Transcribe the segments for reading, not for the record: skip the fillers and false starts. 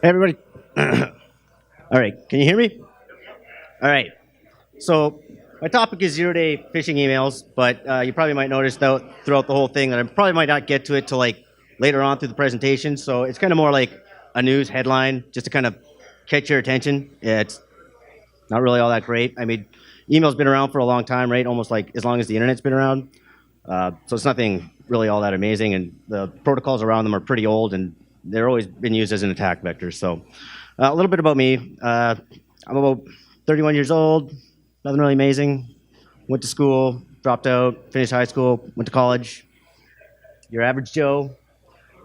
Hey, everybody. All right, can you hear me? All right. So my topic is zero-day phishing emails, but you probably might notice throughout the whole thing that I probably might not get to it till like later on through the presentation. So it's kind of more like a news headline just to kind of catch your attention. Yeah, it's not really all that great. I mean, email's been around for a long time, right? Almost like as long as the internet's been around. So it's nothing really all that amazing, and the protocols around them are pretty old, and they're always been used as an attack vector. So a little bit about me. I'm about 31 years old, nothing really amazing. Went to school, dropped out, finished high school, went to college. Your average Joe.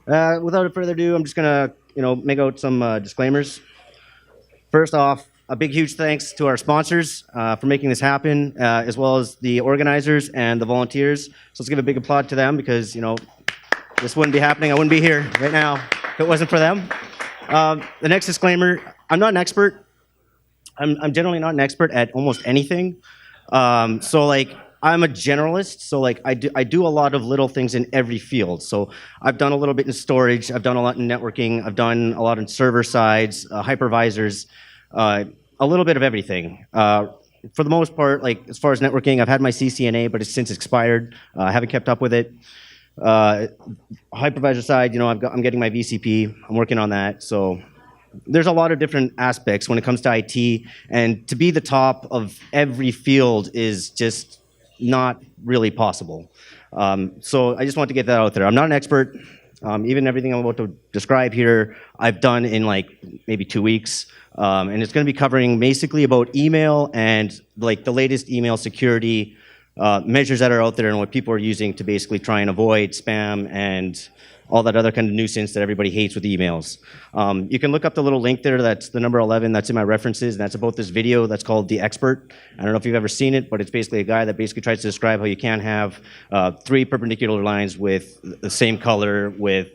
Without further ado, I'm just gonna make out some disclaimers. First off, a big, huge thanks to our sponsors for making this happen, as well as the organizers and the volunteers. So let's give a big applaud to them because, this wouldn't be happening. I wouldn't be here right now if it wasn't for them. The next disclaimer, I'm not an expert. I'm generally not an expert at almost anything. So like, I'm a generalist, so like I do a lot of little things in every field. So I've done a little bit in storage, I've done a lot in networking, I've done a lot in server sides, hypervisors, a little bit of everything. For the most part, like as far as networking, I've had my CCNA, but it's since expired. I haven't kept up with it. Hypervisor side, I'm getting my VCP. I'm working on that. So there's a lot of different aspects when it comes to IT, and to be the top of every field is just not really possible. So I just want to get that out there. I'm not an expert. Even everything I'm about to describe here, I've done in like maybe 2 weeks. And it's going to be covering basically about email and like the latest email security measures that are out there and what people are using to basically try and avoid spam and all that other kind of nuisance that everybody hates with emails. You can look up the little link there, that's the number 11, that's in my references, and that's about this video that's called The Expert. I don't know if you've ever seen it, but it's basically a guy that basically tries to describe how you can't have 3 perpendicular lines with the same color with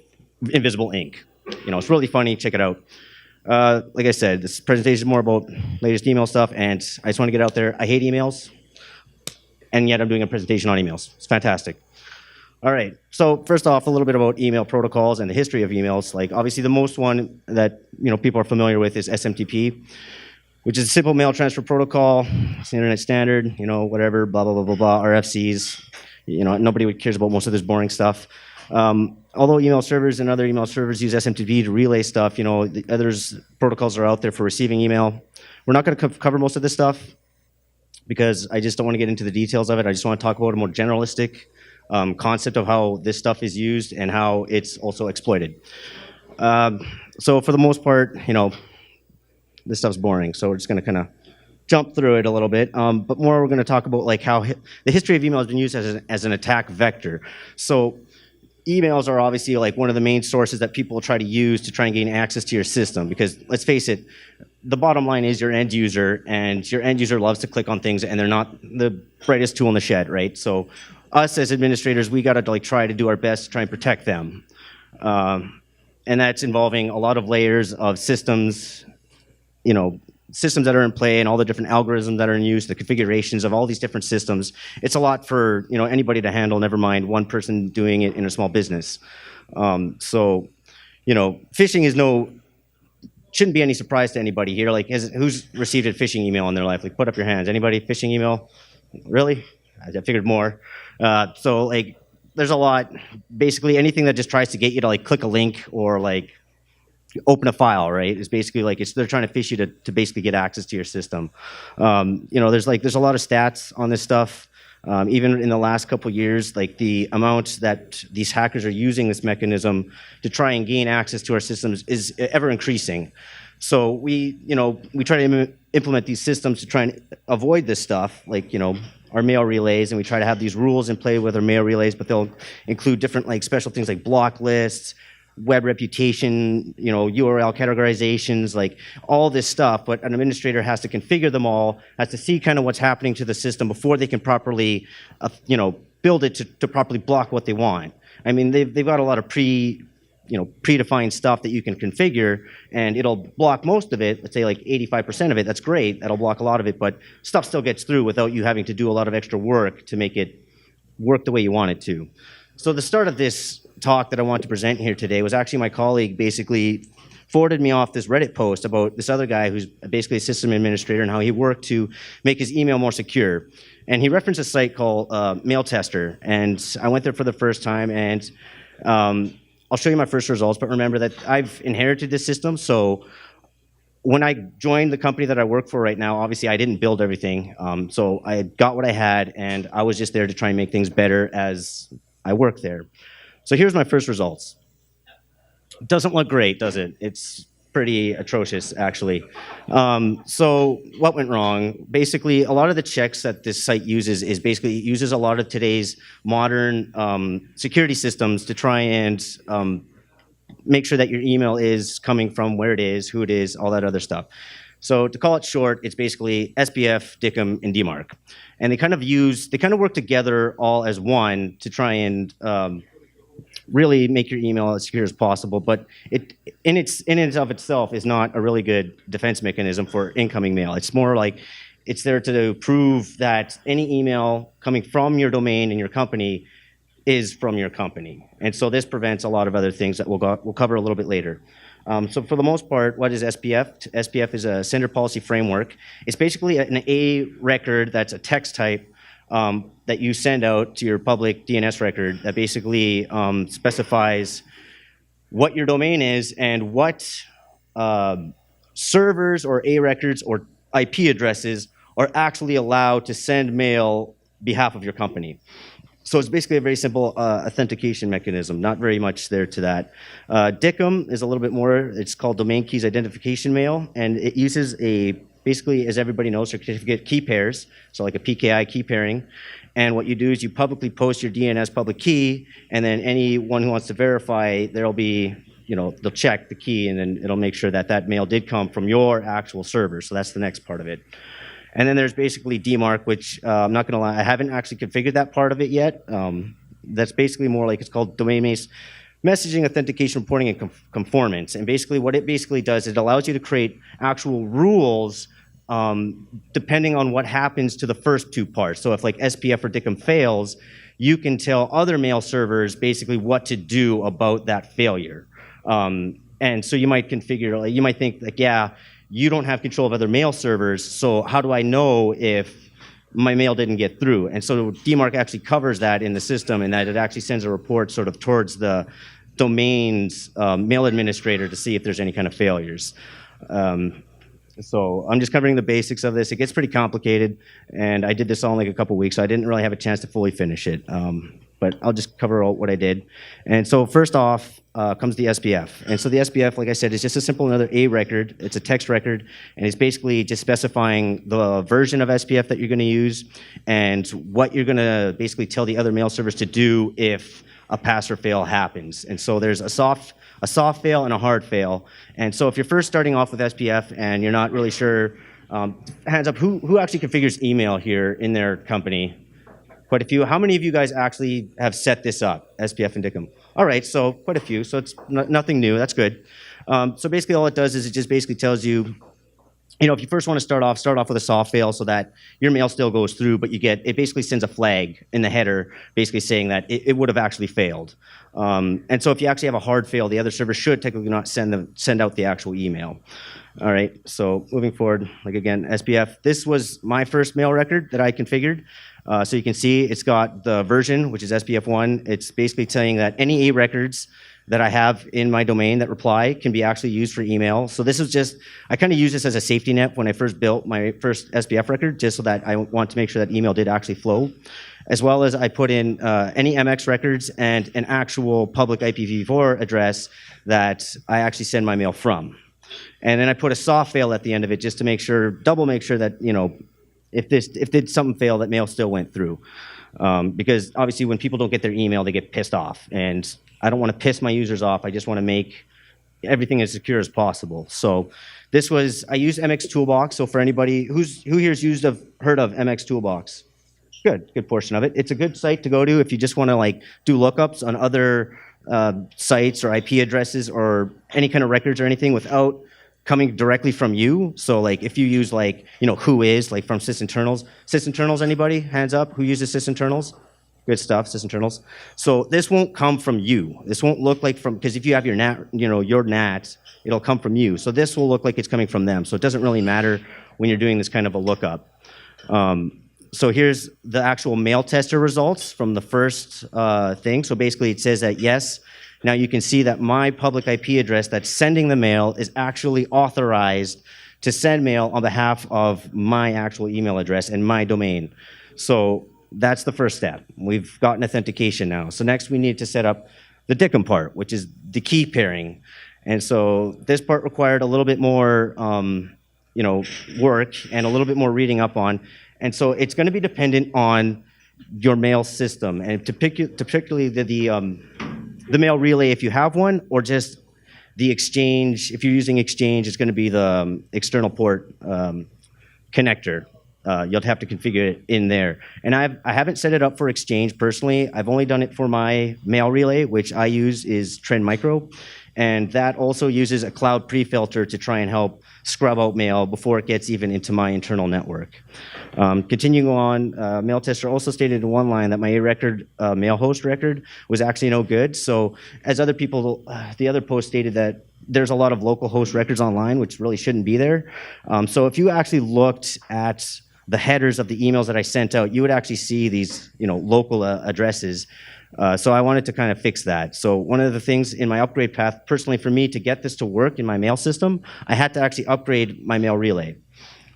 invisible ink. It's really funny, check it out. Like I said, this presentation is more about latest email stuff, and I just want to get out there. I hate emails, and yet I'm doing a presentation on emails. It's fantastic. All right, so first off, a little bit about email protocols and the history of emails. Like obviously the most one that people are familiar with is SMTP, which is a simple mail transfer protocol. It's the internet standard, whatever, blah, blah, blah, blah, blah, RFCs. Nobody cares about most of this boring stuff. Although email servers and other email servers use SMTP to relay stuff, the others protocols are out there for receiving email. We're not going to cover most of this stuff because I just don't want to get into the details of it. I just want to talk about a more generalistic concept of how this stuff is used and how it's also exploited. So for the most part, this stuff's boring, so we're just going to kind of jump through it a little bit. But more we're going to talk about like how the history of email has been used as an attack vector. So emails are obviously like one of the main sources that people try to use to try and gain access to your system, because let's face it, the bottom line is your end user, and your end user loves to click on things, and they're not the brightest tool in the shed, right? So us as administrators, we got to like try to do our best to try and protect them. And that's involving a lot of layers of systems, systems that are in play and all the different algorithms that are in use, the configurations of all these different systems. It's a lot for anybody to handle, never mind one person doing it in a small business. So phishing shouldn't be any surprise to anybody here. Like, who's received a phishing email in their life? Like, put up your hands. Anybody phishing email? Really? I figured more. So like, there's a lot. Basically, anything that just tries to get you to like click a link or like open a file, right? It's basically like they're trying to phish you to basically get access to your system. There's a lot of stats on this stuff. Even in the last couple years, like the amount that these hackers are using this mechanism to try and gain access to our systems is ever increasing. So we try to implement these systems to try and avoid this stuff, like our mail relays, and we try to have these rules in play with our mail relays, but they'll include different like special things like block lists, web reputation, URL categorizations, like all this stuff, but an administrator has to configure them all, has to see kind of what's happening to the system before they can properly, build it to properly block what they want. I mean, they've got a lot of predefined stuff that you can configure, and it'll block most of it. Let's say like 85% of it. That's great. That'll block a lot of it, but stuff still gets through without you having to do a lot of extra work to make it work the way you want it to. So the start of this talk that I want to present here today was actually my colleague basically forwarded me off this Reddit post about this other guy who's basically a system administrator and how he worked to make his email more secure. And he referenced a site called Mail Tester, and I went there for the first time, and I'll show you my first results, but remember that I've inherited this system, so when I joined the company that I work for right now, obviously I didn't build everything, so I got what I had, and I was just there to try and make things better as I work there. So here's my first results. Doesn't look great, does it? It's pretty atrocious, actually. So what went wrong? Basically, a lot of the checks that this site uses is basically it uses a lot of today's modern security systems to try and make sure that your email is coming from where it is, who it is, all that other stuff. So to call it short, it's basically SPF, DICM, and DMARC. And they kind of work together all as one to try and really make your email as secure as possible, but it in and of itself is not a really good defense mechanism for incoming mail. It's more like it's there to prove that any email coming from your domain and your company is from your company. And so this prevents a lot of other things that we'll cover a little bit later. So for the most part, what is SPF? SPF is a sender policy framework. It's basically an A record that's a text type that you send out to your public DNS record that basically specifies what your domain is and what servers or A records or IP addresses are actually allowed to send mail behalf of your company. So it's basically a very simple authentication mechanism, not very much there to that. DICM is a little bit more, it's called Domainkeys identification mail, and it uses basically, as everybody knows, certificate key pairs, so like a PKI key pairing. And what you do is you publicly post your DNS public key, and then anyone who wants to verify, there'll be, they'll check the key, and then it'll make sure that that mail did come from your actual server. So that's the next part of it. And then there's basically DMARC, which I'm not gonna lie, I haven't actually configured that part of it yet. That's basically more like, it's called domain-based messaging, authentication, reporting, and conformance. And basically what it basically does, it allows you to create actual rules depending on what happens to the first two parts. So if like SPF or DICM fails, you can tell other mail servers basically what to do about that failure. And so you might configure, you might think like, yeah, you don't have control of other mail servers, so how do I know if my mail didn't get through? And so DMARC actually covers that in the system, and that it actually sends a report sort of towards the domain's mail administrator to see if there's any kind of failures. So I'm just covering the basics of this. It gets pretty complicated, and I did this all in like a couple weeks, so I didn't really have a chance to fully finish it. But I'll just cover what I did. And so first off comes the SPF. And so the SPF, like I said, is just a simple another A record. It's a text record, and it's basically just specifying the version of SPF that you're going to use and what you're going to basically tell the other mail servers to do if a pass or fail happens. And so there's a soft fail and a hard fail. And so if you're first starting off with SPF and you're not really sure, hands up, who actually configures email here in their company? Quite a few. How many of you guys actually have set this up, SPF and DICM? All right, so quite a few. So it's nothing new. That's good. So basically all it does is it just basically tells you, if you first want to start off with a soft fail so that your mail still goes through, but it basically sends a flag in the header basically saying that it would have actually failed. And so if you actually have a hard fail, the other server should technically not send out the actual email. All right, so moving forward, like again, SPF. This was my first mail record that I configured. So you can see it's got the version, which is SPF1. It's basically saying that any A records that I have in my domain that reply can be actually used for email. So this is just, I kind of use this as a safety net when I first built my first SPF record, just so that I want to make sure that email did actually flow. As well as I put in any MX records and an actual public IPv4 address that I actually send my mail from. And then I put a soft fail at the end of it just to make sure, double make sure that, if did something fail, that mail still went through. Because obviously when people don't get their email, they get pissed off. And I don't want to piss my users off. I just want to make everything as secure as possible. So I used MX Toolbox. So for anybody, who here's heard of MX Toolbox? Good portion of it. It's a good site to go to if you just want to do lookups on other sites or IP addresses or any kind of records or anything without coming directly from you. So if you use who is from sysinternals. Sysinternals, anybody? Hands up. Who uses sysinternals? Good stuff, sysinternals. So this won't come from you. This won't look like because if you have your NAT, your it'll come from you. So this will look like it's coming from them. So it doesn't really matter when you're doing this kind of a lookup. So here's the actual mail tester results from the first thing. So basically it says that yes, now you can see that my public IP address that's sending the mail is actually authorized to send mail on behalf of my actual email address and my domain. So that's the first step. We've gotten authentication now. So next we need to set up the DICOM part, which is the key pairing. And so this part required a little bit more work and a little bit more reading up on. And so it's going to be dependent on your mail system, and particularly the mail relay if you have one, or just the Exchange. If you're using Exchange, it's going to be the external port connector. You'll have to configure it in there. And I haven't set it up for Exchange personally. I've only done it for my mail relay, which I use is Trend Micro. And that also uses a cloud pre-filter to try and help scrub out mail before it gets even into my internal network. Continuing on, mail tester also stated in one line that my A-record mail host record was actually no good. So as other people, the other post stated that there's a lot of local host records online, which really shouldn't be there. So if you actually looked at the headers of the emails that I sent out, you would actually see these local addresses. So I wanted to kind of fix that. So one of the things in my upgrade path, personally for me, to get this to work in my mail system, I had to actually upgrade my mail relay.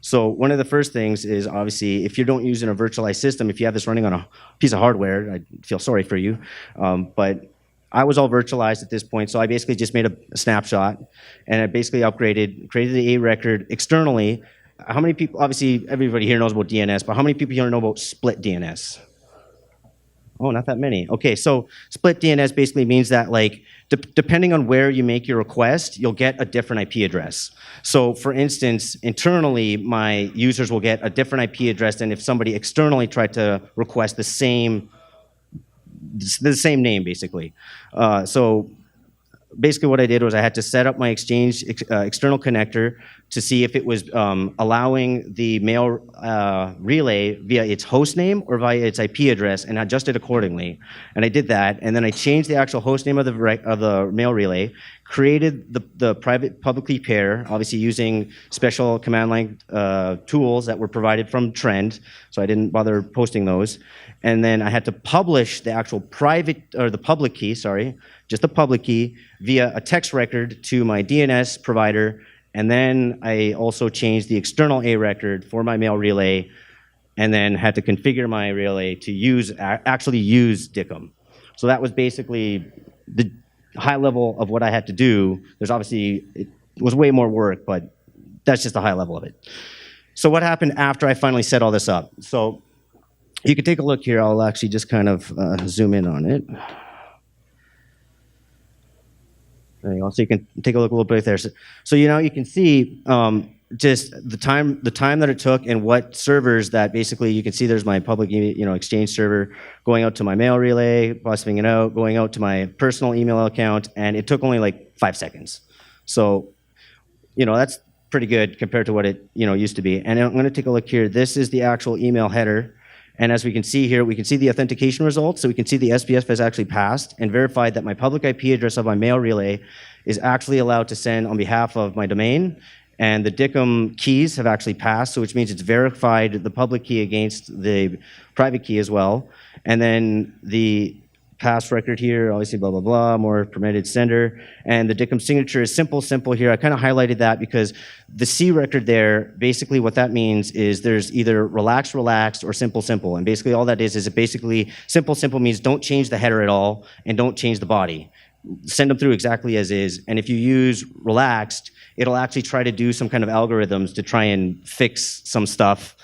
So one of the first things is, obviously, if you don't use a virtualized system, if you have this running on a piece of hardware, I feel sorry for you. But I was all virtualized at this point, so I basically just made a snapshot, and I basically created the A record externally. How many people, obviously everybody here knows about DNS, but how many people here know about split DNS? Oh, not that many. Okay, so split DNS basically means that, like, depending on where you make your request, you'll get a different IP address. So for instance, internally, my users will get a different IP address than if somebody externally tried to request the same name, basically. So basically what I did was I had to set up my Exchange external connector to see if it was allowing the mail relay via its host name or via its IP address, and adjust it accordingly. And I did that, and then I changed the actual host name of the mail relay, created the private publicly pair, obviously using special command line tools that were provided from Trend, so I didn't bother posting those. And then I had to publish the actual the public key, just the public key, via a text record to my DNS provider. And then I also changed the external A record for my mail relay, and then had to configure my relay to actually use DICOM. So that was basically the high level of what I had to do. There's obviously, it was way more work, but that's just the high level of it. So what happened after I finally set all this up? So you can take a look here. I'll actually just kind of zoom in on it. There you go. So you can take a look a little bit there. So you can see just the time that it took, and what servers that basically you can see. There's my public Exchange server going out to my mail relay, busting it out, going out to my personal email account, and it took only like 5 seconds. So that's pretty good compared to what it used to be. And I'm going to take a look here. This is the actual email header. And as we can see here, we can see the authentication results. So we can see the SPF has actually passed and verified that my public IP address of my mail relay is actually allowed to send on behalf of my domain. And the DICOM keys have actually passed, so which means it's verified the public key against the private key as well. And then the pass record here, obviously blah, blah, blah, more permitted sender. And the DICOM signature is simple here. I kind of highlighted that because the C record there, basically what that means is there's either relaxed or simple. And basically all that is it basically simple means don't change the header at all and don't change the body. Send them through exactly as is. And if you use relaxed, it'll actually try to do some kind of algorithms to try and fix some stuff.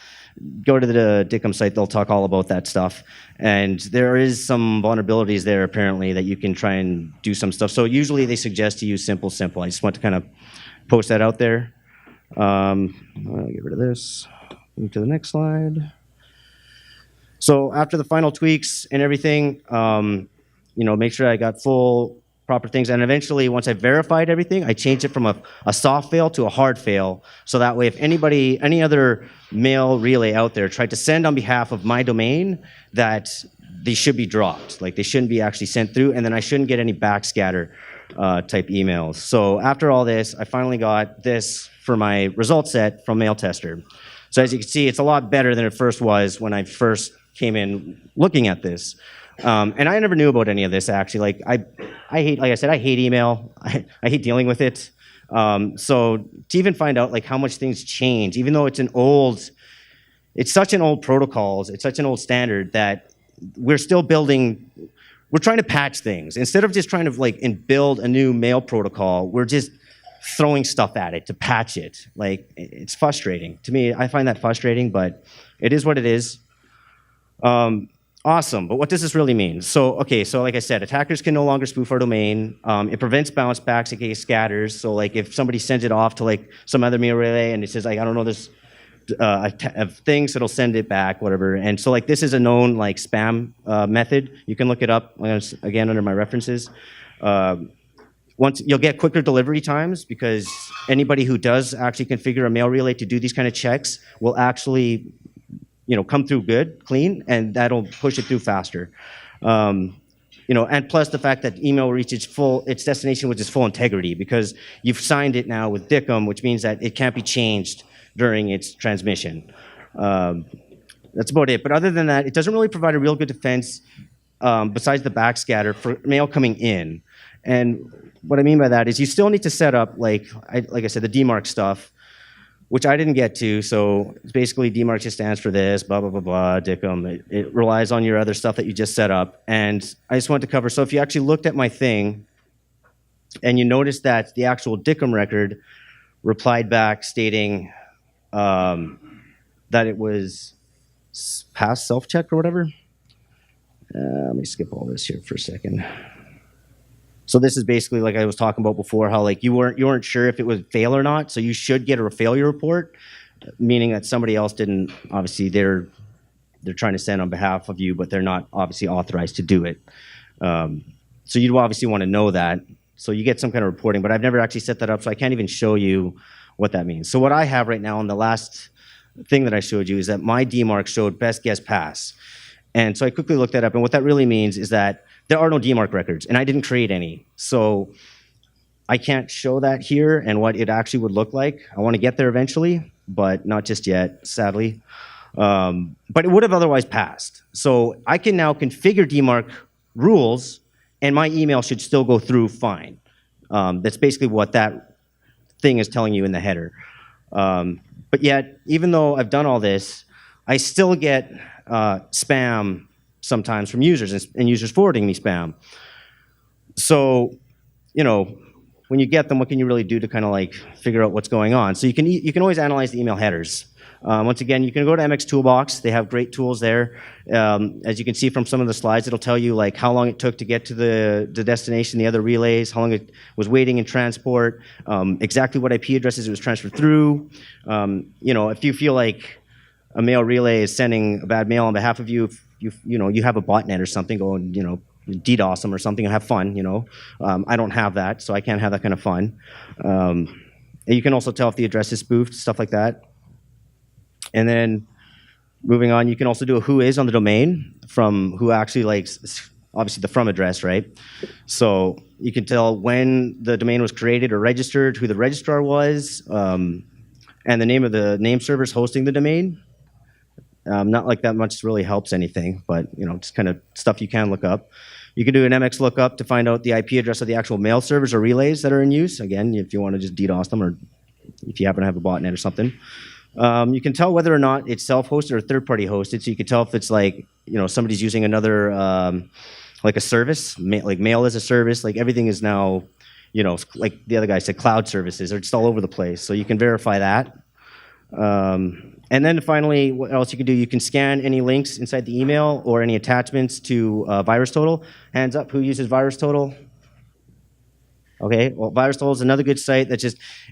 Go to the DICOM site, they'll talk all about that stuff. And there is some vulnerabilities there, apparently, that you can try and do some stuff. So usually they suggest to use simple. I just want to kind of post that out there. I'll get rid of this. Move to the next slide. So after the final tweaks and everything, make sure I got full proper things. And eventually, once I verified everything, I changed it from a soft fail to a hard fail. So that way, if any other mail relay out there tried to send on behalf of my domain, that they should be dropped. Like, they shouldn't be actually sent through, and then I shouldn't get any backscatter type emails. So after all this, I finally got this for my result set from Mail Tester. So as you can see, it's a lot better than it first was when I first came in looking at this. And I never knew about any of this, actually. Like I hate, like I said, I hate email. I hate dealing with it. So to even find out like how much things change, even though it's such an old protocol, it's such an old standard that we're still building, we're trying to patch things. Instead of just trying to like build a new mail protocol, we're just throwing stuff at it to patch it. Like, it's frustrating. To me, I find that frustrating, but it is what it is. Awesome, but what does this really mean? So, okay, so like I said, attackers can no longer spoof our domain. It prevents bounce backs, aka scatters. So like if somebody sends it off to like some other mail relay and it says like, I don't know, there's things, it'll send it back, whatever. And so like this is a known like spam method. You can look it up, again, under my references. Once you'll get quicker delivery times because anybody who does actually configure a mail relay to do these kind of checks will actually come through good, clean, and that'll push it through faster. And plus the fact that email will reach its destination with its full integrity because you've signed it now with DICM, which means that it can't be changed during its transmission. That's about it. But other than that, it doesn't really provide a real good defense besides the backscatter for mail coming in. And what I mean by that is you still need to set up, like I said, the DMARC stuff, which I didn't get to. So it's basically DMARC just stands for this, blah, blah, blah, blah, DICM. It relies on your other stuff that you just set up. And I just wanted to cover, so if you actually looked at my thing and you noticed that the actual DICM record replied back stating that it was past self-check or whatever. Let me skip all this here for a second. So this is basically like I was talking about before, how like you weren't sure if it would fail or not, so you should get a failure report, meaning that somebody else didn't. Obviously, they're trying to send on behalf of you, but they're not obviously authorized to do it. So you'd obviously want to know that. So you get some kind of reporting, but I've never actually set that up, so I can't even show you what that means. So what I have right now on the last thing that I showed you is that my DMARC showed best guess pass. And so I quickly looked that up, and what that really means is that there are no DMARC records, and I didn't create any. So I can't show that here and what it actually would look like. I want to get there eventually, but not just yet, sadly. But it would have otherwise passed. So I can now configure DMARC rules, and my email should still go through fine. That's basically what that thing is telling you in the header. But yet, even though I've done all this, I still get spam sometimes from users and users forwarding me spam. So, when you get them, what can you really do to kind of like figure out what's going on? So you can always analyze the email headers. Once again, you can go to MX Toolbox. They have great tools there. As you can see from some of the slides, it'll tell you like how long it took to get to the destination, the other relays, how long it was waiting in transport, exactly what IP addresses it was transferred through. If you feel like a mail relay is sending a bad mail on behalf of you, you have a botnet or something, go and DDoS them or something and have fun. I don't have that, so I can't have that kind of fun. You can also tell if the address is spoofed, stuff like that. And then moving on, you can also do a who is on the domain from who actually likes, obviously the from address, right? So you can tell when the domain was created or registered, who the registrar was, and the name of the name servers hosting the domain. Not like that much really helps anything, but just kind of stuff you can look up. You can do an MX lookup to find out the IP address of the actual mail servers or relays that are in use. Again, if you want to just DDoS them or if you happen to have a botnet or something. You can tell whether or not it's self-hosted or third-party hosted. So you can tell if it's like, somebody's using another, like a service, like mail as a service. Like everything is now, like the other guy said, cloud services are just all over the place. So you can verify that. And then finally, what else you can do? You can scan any links inside the email or any attachments to VirusTotal. Hands up, who uses VirusTotal? Okay, well, VirusTotal is another good site that's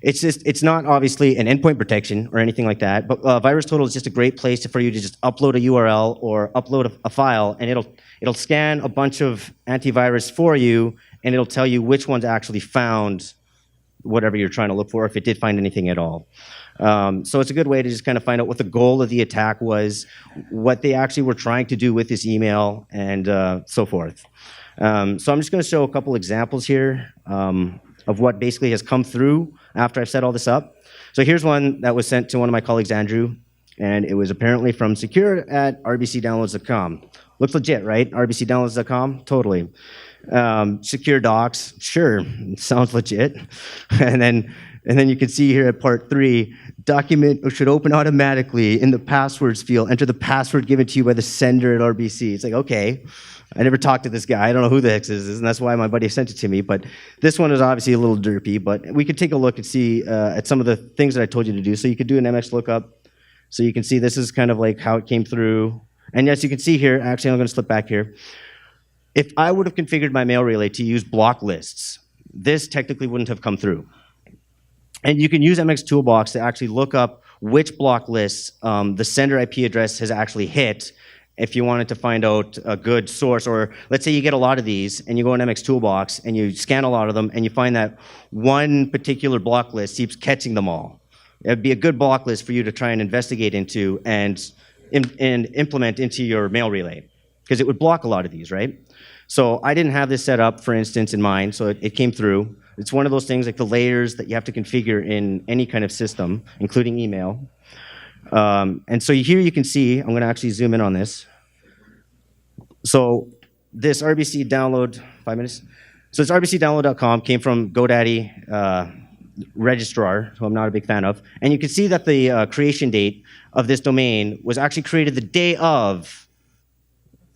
it's not obviously an endpoint protection or anything like that, but VirusTotal is just a great place for you to just upload a URL or upload a file, and it'll scan a bunch of antivirus for you, and it'll tell you which ones actually found whatever you're trying to look for, if it did find anything at all. So it's a good way to just kind of find out what the goal of the attack was, what they actually were trying to do with this email, and so forth. So I'm just going to show a couple examples here of what basically has come through after I've set all this up. So here's one that was sent to one of my colleagues, Andrew, and it was apparently from secure@rbcdownloads.com. Looks legit, right? rbcdownloads.com? Totally. Secure docs, sure, sounds legit. And then you can see here at part 3, document should open automatically in the passwords field. Enter the password given to you by the sender at RBC. It's like, okay, I never talked to this guy. I don't know who the heck this is, and that's why my buddy sent it to me. But this one is obviously a little derpy, but we could take a look and see at some of the things that I told you to do. So you could do an MX lookup. So you can see this is kind of like how it came through. And yes, you can see here, actually I'm going to slip back here. If I would have configured my mail relay to use block lists, this technically wouldn't have come through. And you can use MX Toolbox to actually look up which block lists the sender IP address has actually hit if you wanted to find out a good source. Or let's say you get a lot of these and you go in MX Toolbox and you scan a lot of them and you find that one particular block list keeps catching them all. It'd be a good block list for you to try and investigate into and implement into your mail relay, because it would block a lot of these, right? So I didn't have this set up, for instance, in mine, so it came through. It's one of those things like the layers that you have to configure in any kind of system, including email. And so here you can see, I'm going to actually zoom in on this. So this RBC download, 5 minutes. So this rbcdownload.com came from GoDaddy registrar, who I'm not a big fan of. And you can see that the creation date of this domain was actually created the day of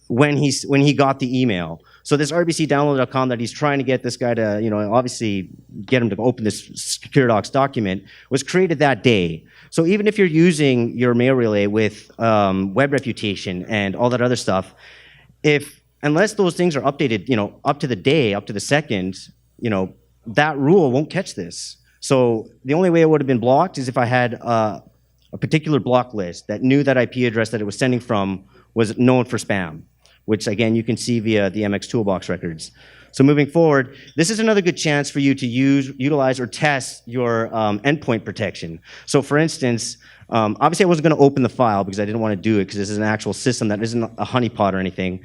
when he got the email. So this rbcdownload.com that he's trying to get this guy to, obviously get him to open this secure docs document was created that day. So even if you're using your mail relay with web reputation and all that other stuff, unless those things are updated, up to the day, up to the second, that rule won't catch this. So the only way it would have been blocked is if I had a particular block list that knew that IP address that it was sending from was known for spam, which again you can see via the MX Toolbox records. So moving forward, this is another good chance for you to utilize or test your endpoint protection. So for instance, obviously I wasn't going to open the file because I didn't want to do it because this is an actual system that isn't a honeypot or anything.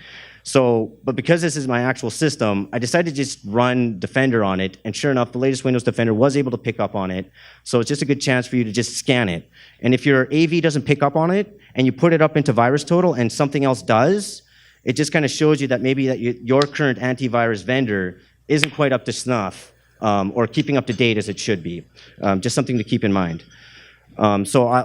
But because this is my actual system, I decided to just run Defender on it, and sure enough, the latest Windows Defender was able to pick up on it. So it's just a good chance for you to just scan it. And if your AV doesn't pick up on it, and you put it up into VirusTotal and something else does, it just kind of shows you that maybe your current antivirus vendor isn't quite up to snuff or keeping up to date as it should be. Just something to keep in mind.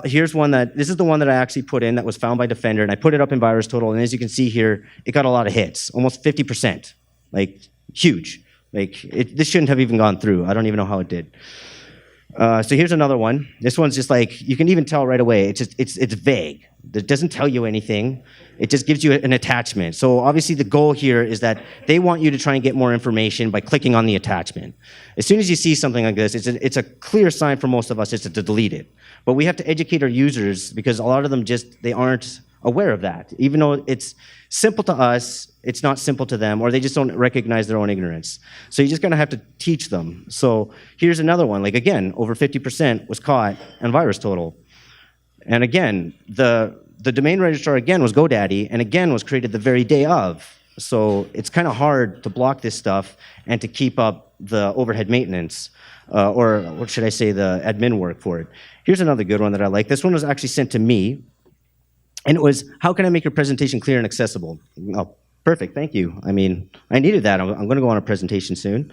Here's one this is the one that I actually put in that was found by Defender, and I put it up in VirusTotal, and as you can see here, it got a lot of hits, almost 50%, like huge. This shouldn't have even gone through. I don't even know how it did. So here's another one. This one's just like, you can even tell right away, it's vague. It doesn't tell you anything. It just gives you an attachment. So obviously the goal here is that they want you to try and get more information by clicking on the attachment. As soon as you see something like this, it's a clear sign for most of us just to delete it. But we have to educate our users because a lot of them they aren't aware of that. Even though it's simple to us, it's not simple to them, or they just don't recognize their own ignorance. So you're just gonna have to teach them. So here's another one, like again, over 50% was caught on VirusTotal. And again, the domain registrar again was GoDaddy, and again was created the very day of. So it's kind of hard to block this stuff and to keep up the overhead maintenance, or what should I say, the admin work for it. Here's another good one that I like. This one was actually sent to me, and it was, how can I make your presentation clear and accessible? Oh, perfect, thank you. I mean, I needed that. I'm going to go on a presentation soon.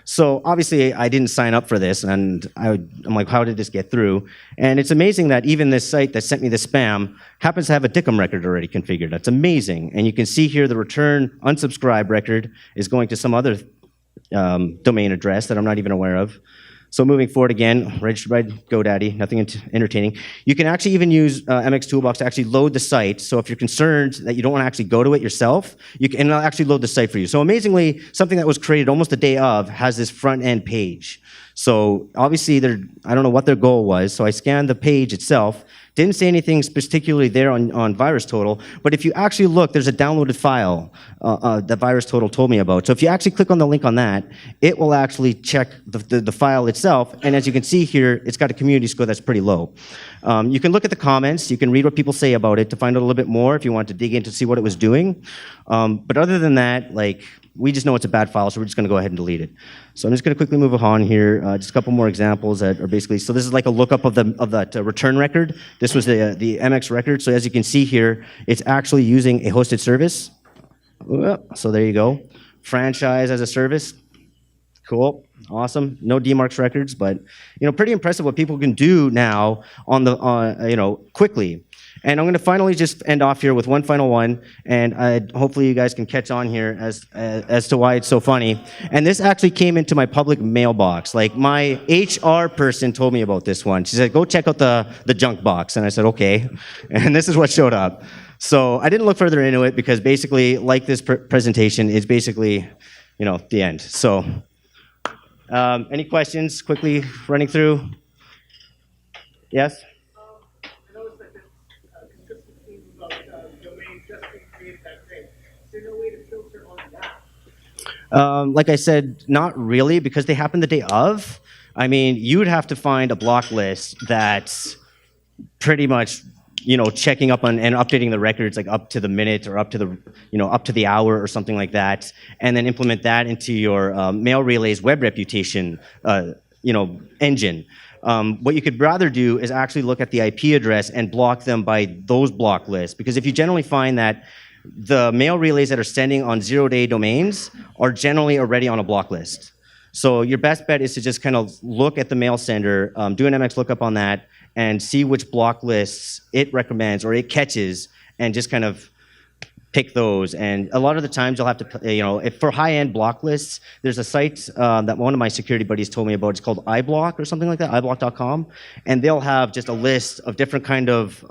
So obviously I didn't sign up for this, and I'm like, how did this get through? And it's amazing that even this site that sent me the spam happens to have a DICOM record already configured. That's amazing. And you can see here the return unsubscribe record is going to some other domain address that I'm not even aware of. So moving forward again, registered by GoDaddy, nothing entertaining. You can actually even use MX Toolbox to actually load the site. So if you're concerned that you don't want to actually go to it yourself, it'll actually load the site for you. So amazingly, something that was created almost the day of has this front end page. So obviously, I don't know what their goal was. So I scanned the page itself. Didn't say anything particularly there on VirusTotal, but if you actually look, there's a downloaded file that VirusTotal told me about. So if you actually click on the link on that, it will actually check the file itself, and as you can see here, it's got a community score that's pretty low. You can look at the comments, you can read what people say about it to find out a little bit more if you want to dig in to see what it was doing. But other than that, like, we just know it's a bad file, so we're just going to go ahead and delete it. So I'm just going to quickly move on here. Just a couple more examples that are basically, so this is like a lookup of that return record. This was the MX record. So as you can see here, it's actually using a hosted service. So there you go. Franchise as a service. Cool. Awesome. No DMARCs records, but pretty impressive what people can do now on the quickly. And I'm going to finally just end off here with one final one, and hopefully you guys can catch on here as to why it's so funny. And this actually came into my public mailbox. Like, my HR person told me about this one. She said, "Go check out the junk box," and I said, "Okay." And this is what showed up. So I didn't look further into it because basically, like this presentation, it's basically, the end. So. Any questions quickly running through? Yes? I noticed that there's consistent theme about domains just being created that day. Is there no way to filter on that? Like I said, not really, because they happen the day of. I mean, you would have to find a block list that's pretty much checking up on and updating the records like up to the minute or up to the hour or something like that, and then implement that into your mail relay's web reputation engine. What you could rather do is actually look at the IP address and block them by those block lists, because if you generally find that the mail relays that are sending on 0-day domains are generally already on a block list. So your best bet is to just kind of look at the mail sender, do an MX lookup on that, and see which block lists it recommends or it catches, and just kind of pick those. And a lot of the times you'll have to, if for high-end block lists, there's a site that one of my security buddies told me about. It's called iBlock or something like that, iblock.com, and they'll have just a list of different kind of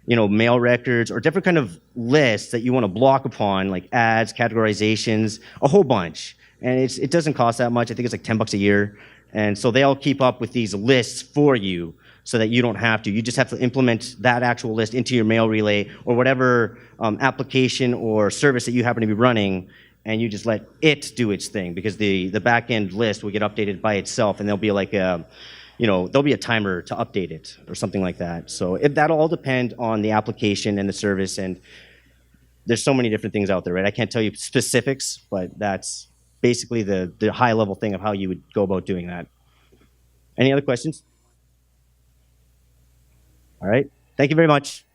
mail records or different kind of lists that you want to block upon, like ads, categorizations, a whole bunch. And it doesn't cost that much. I think it's like $10 a year. And so they'll keep up with these lists for you so that you don't have to. You just have to implement that actual list into your mail relay or whatever application or service that you happen to be running, and you just let it do its thing, because the back-end list will get updated by itself, and there'll be like there'll be a timer to update it or something like that. So that'll all depend on the application and the service, and there's so many different things out there, right? I can't tell you specifics, but that's basically the high-level thing of how you would go about doing that. Any other questions? All right. Thank you very much.